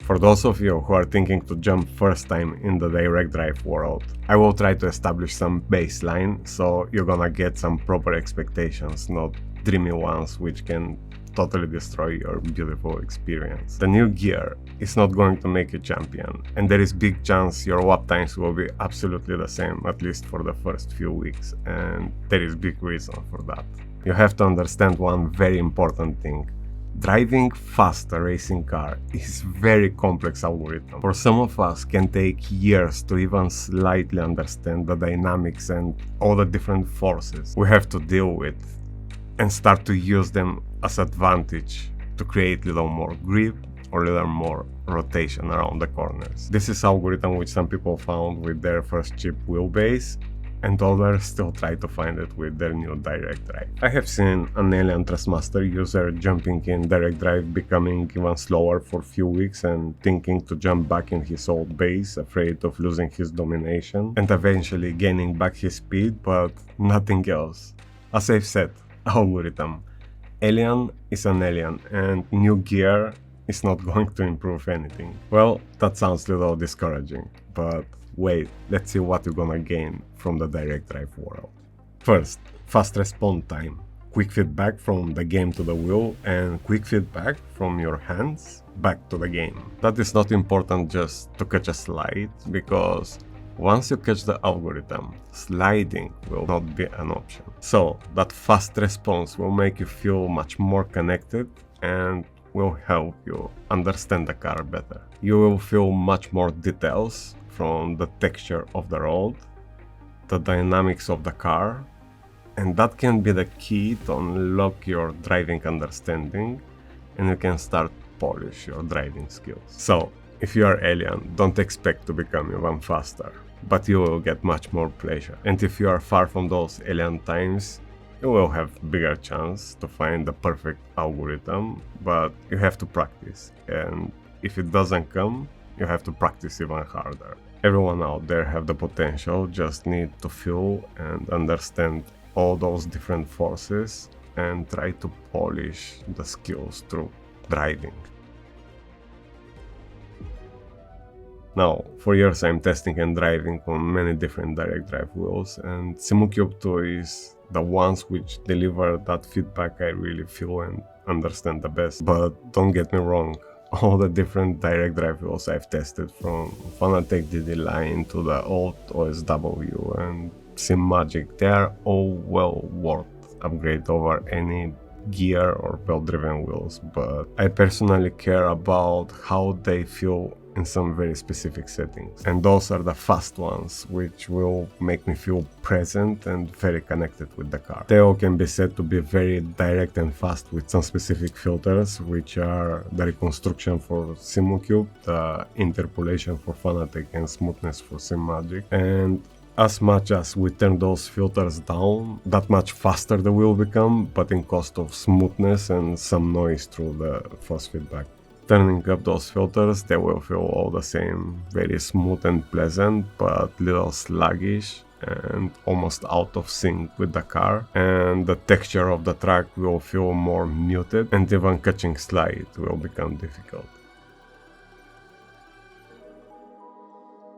For those of you who are thinking to jump first time in the direct drive world, I will try to establish some baseline so you're gonna get some proper expectations, not dreamy ones which can totally destroy your beautiful experience. The new gear is not going to make you champion, and there is big chance your lap times will be absolutely the same, at least for the first few weeks, and there is big reason for that. You have to understand one very important thing. Driving fast a racing car is very complex algorithm. For some of us can take years to even slightly understand the dynamics and all the different forces we have to deal with and start to use them as advantage to create little more grip or little more rotation around the corners. This is algorithm which some people found with their first cheap wheelbase, and others still try to find it with their new direct drive. I have seen an Alien Trustmaster user jumping in direct drive becoming even slower for a few weeks and thinking to jump back in his old base, afraid of losing his domination, and eventually gaining back his speed, but nothing else. As I've said, algorithm. Alien is an alien, and new gear is not going to improve anything. Well, that sounds a little discouraging, but wait, let's see what you're gonna gain from the direct drive world. First, fast response time. Quick feedback from the game to the wheel and quick feedback from your hands back to the game. That is not important just to catch a slide, because once you catch the algorithm, sliding will not be an option. So that fast response will make you feel much more connected and will help you understand the car better. You will feel much more details from the texture of the road, the dynamics of the car, and that can be the key to unlock your driving understanding, and you can start polish your driving skills. So if you are alien, don't expect to become even faster, but you will get much more pleasure. And if you are far from those alien times, you will have bigger chance to find the perfect algorithm, but you have to practice, and if it doesn't come, you have to practice even harder. Everyone out there have the potential, just need to feel and understand all those different forces and try to polish the skills through driving. Now, for years I'm testing and driving on many different direct drive wheels, and Simucube 2 is the ones which deliver that feedback I really feel and understand the best. But don't get me wrong, all the different direct drive wheels I've tested, from Fanatec DD line to the old OSW and Simagic, they are all well worth upgrade over any gear or belt driven wheels, but I personally care about how they feel in some very specific settings, and those are the fast ones which will make me feel present and very connected with the car. They all can be said to be very direct and fast with some specific filters, which are the reconstruction for Simucube, the interpolation for Fanatec, and smoothness for Simagic. And as much as we turn those filters down, that much faster the wheel become, but in cost of smoothness and some noise through the force feedback. Turning up those filters, they will feel all the same, very smooth and pleasant, but little sluggish and almost out of sync with the car, and the texture of the track will feel more muted, and even catching slide will become difficult.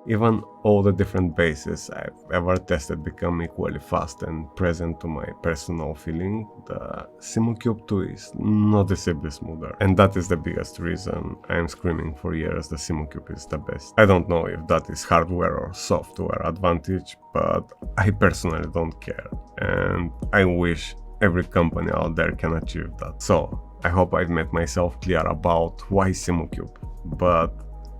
Even all the different bases I've ever tested become equally fast and present to my personal feeling. The Simucube 2 is noticeably smoother, and that is the biggest reason I'm screaming for years the Simucube is the best. I don't know if that is hardware or software advantage, but I personally don't care, and I wish every company out there can achieve that. So I hope I've made myself clear about why Simucube, but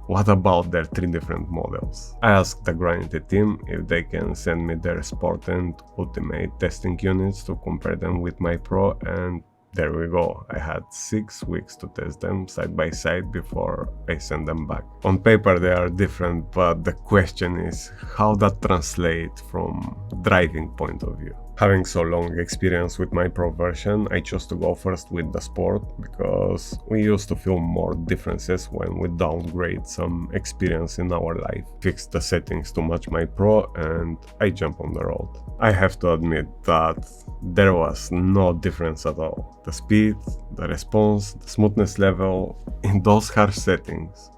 what about their 3 different models? I asked the Granite team if they can send me their Sport and Ultimate testing units to compare them with my Pro, and there we go. I had 6 weeks to test them side by side before I send them back. On paper they are different, but the question is how that translates from driving point of view. Having so long experience with my Pro version, I chose to go first with the Sport because we used to feel more differences when we downgrade some experience in our life. Fix the settings to match my Pro and I jump on the road. I have to admit that there was no difference at all. The speed, the response, the smoothness level, in those harsh settings,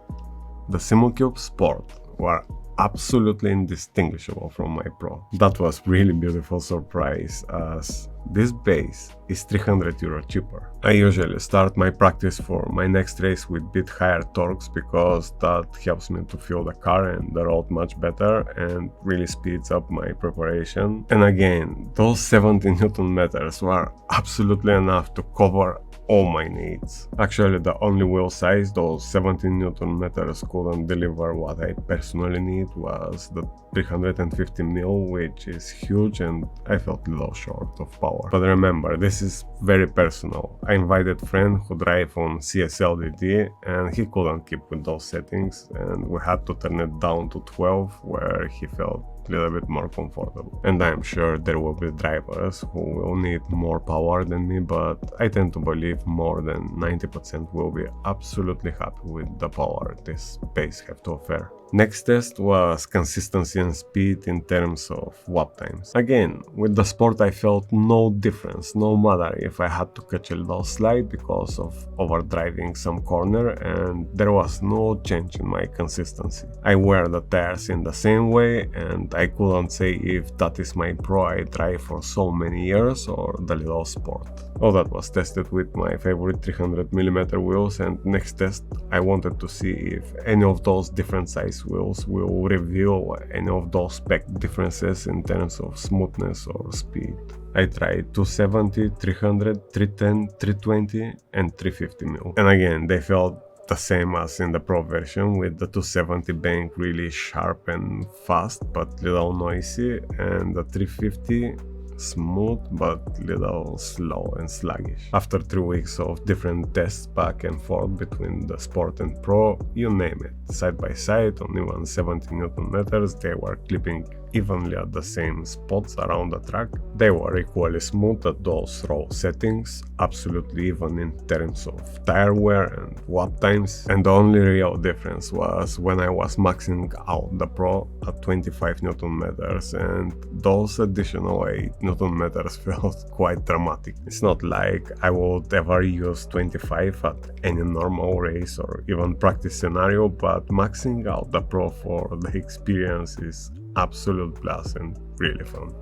The Simucube Sport were absolutely indistinguishable from my Pro. That was really beautiful surprise, as this base is €300 cheaper. I usually start my practice for my next race with bit higher torques because that helps me to feel the car and the road much better and really speeds up my preparation. And again, those 70 Newton meters were absolutely enough to cover all my needs. Actually, the only wheel size those 17 Newton meters couldn't deliver what I personally need was the 350mm, which is huge, and I felt a little short of power. But remember, this is very personal. I invited a friend who drive on CSLDD and he couldn't keep with those settings, and we had to turn it down to 12 where he felt a little bit more comfortable. And I'm sure there will be drivers who will need more power than me, but I tend to believe more than 90% will be absolutely happy with the power this base have to offer. Next test was consistency and speed in terms of watt times. Again, with the Sport I felt no difference, no matter if I had to catch a little slide because of overdriving some corner, and there was no change in my consistency. I wear the tires in the same way, and I couldn't say if that is my Pro I drive for so many years or the little Sport. All that was tested with my favorite 300mm wheels, and next test I wanted to see if any of those different size wheels will reveal any of those spec differences in terms of smoothness or speed. I tried 270, 300, 310, 320 and 350mm. And again, they felt the same as in the Pro version, with the 270 being really sharp and fast but little noisy, and the 350 smooth but little slow and sluggish. After 3 weeks of different tests back and forth between the Sport and Pro, you name it, side by side on even 70 Newton meters, they were clipping evenly at the same spots around the track. They were equally smooth at those raw settings, absolutely even in terms of tire wear and watt times, and the only real difference was when I was maxing out the Pro at 25 Newton meters, and those additional 8 Newton meters felt quite dramatic. It's not like I would ever use 25 at any normal race or even practice scenario, but maxing out the Pro for the experience is absolute blast and really fun.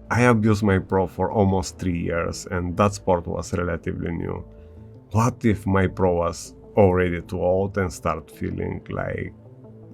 I abused my Pro for almost 3 years, and that Sport was relatively new. What if my Pro was already too old and start feeling like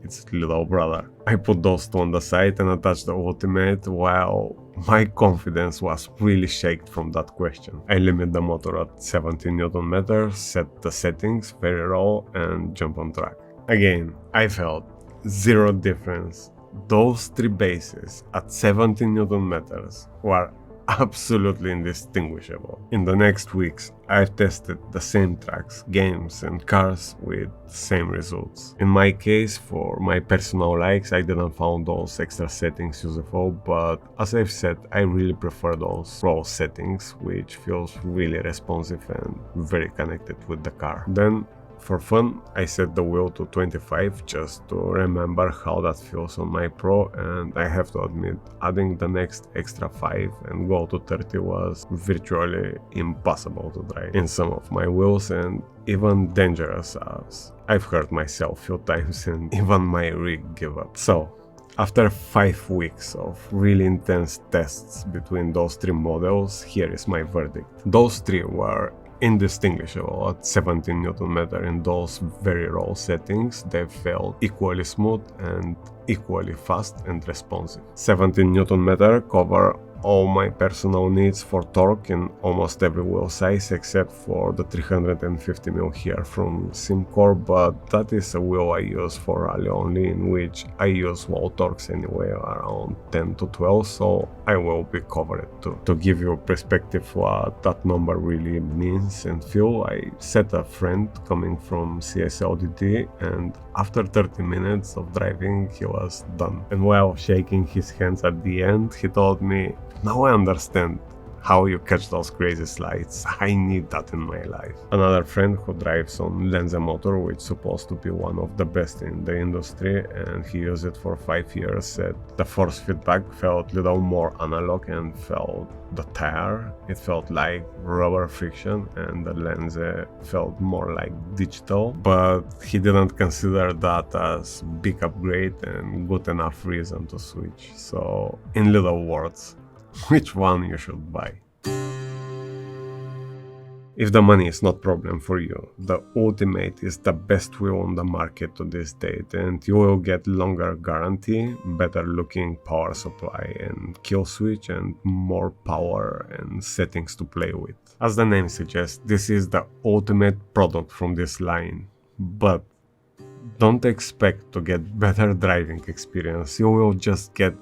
its little brother? I put those two on the side and attached the Ultimate, while my confidence was really shaken from that question. I limit the motor at 17 Newton meters, set the settings very raw and jump on track. Again, I felt zero difference. Those three bases at 17 Newton meters were absolutely indistinguishable. In the next weeks, I've tested the same tracks, games and cars with the same results. In my case, for my personal likes, I didn't find those extra settings useful, but as I've said, I really prefer those raw settings, which feels really responsive and very connected with the car. Then, for fun, I set the wheel to 25 just to remember how that feels on my Pro, and I have to admit, adding the next extra 5 and go to 30 was virtually impossible to drive in some of my wheels, and even dangerous, as I've hurt myself a few times and even my rig gave up. So, after 5 weeks of really intense tests between those three models, here is my verdict. Those three were indistinguishable at 17 Newton meter in those very raw settings. They felt equally smooth and equally fast and responsive. 17 Newton meter cover all my personal needs for torque in almost every wheel size except for the 350mm here from SimCore, but that is a wheel I use for rally only, in which I use wall torques anyway around 10 to 12, so I will be covered too. To give you perspective what that number really means and feel, I set a friend coming from CSLDT, and after 30 minutes of driving he was done. And while shaking his hands at the end, he told me, "Now I understand how you catch those crazy slides. I need that in my life. Another friend who drives on Lenzemotor, which is supposed to be one of the best in the industry, and he used it for 5 years, said the force feedback felt a little more analog and felt the tire. It felt like rubber friction, and the lens felt more like digital, but he didn't consider that as big upgrade and good enough reason to switch. So in little words, which one you should buy? If the money is not problem for you, the Ultimate is the best wheel on the market to this date, and you will get longer guarantee, better looking power supply and kill switch, and more power and settings to play with. As the name suggests, this is the ultimate product from this line, but don't expect to get better driving experience. You will just get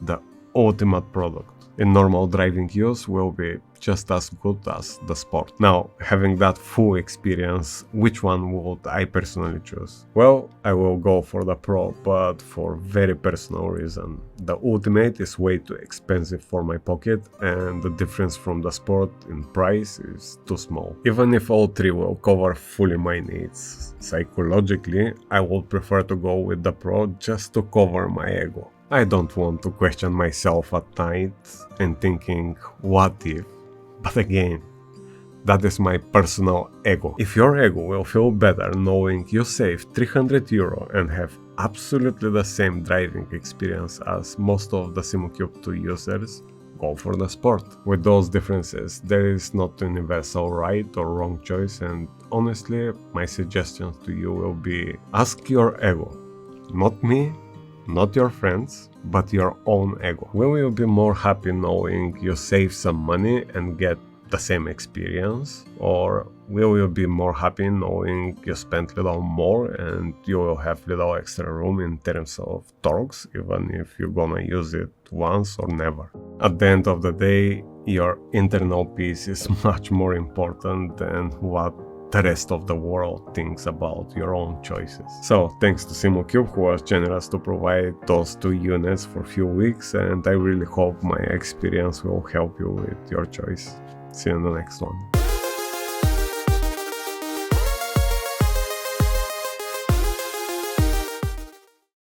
the ultimate product. In normal driving use will be just as good as the Sport. Now, having that full experience, which one would I personally choose? Well, I will go for the Pro, but for very personal reason. The Ultimate is way too expensive for my pocket, and the difference from the Sport in price is too small. Even if all three will cover fully my needs, psychologically, I would prefer to go with the Pro just to cover my ego. I don't want to question myself at night and thinking, what if? But again, that is my personal ego. If your ego will feel better knowing you save 300 euro and have absolutely the same driving experience as most of the Simucube 2 users, go for the Sport. With those differences, there is not a universal right or wrong choice, and honestly, my suggestions to you will be ask your ego, not me, not your friends, but your own ego. Will you be more happy knowing you save some money and get the same experience? Or will you be more happy knowing you spent a little more and you will have little extra room in terms of torques, even if you're gonna use it once or never? At the end of the day, your internal peace is much more important than what the rest of the world thinks about your own choices. So thanks to Simucube, who was generous to provide those two units for a few weeks, and I really hope my experience will help you with your choice. See you in the next one.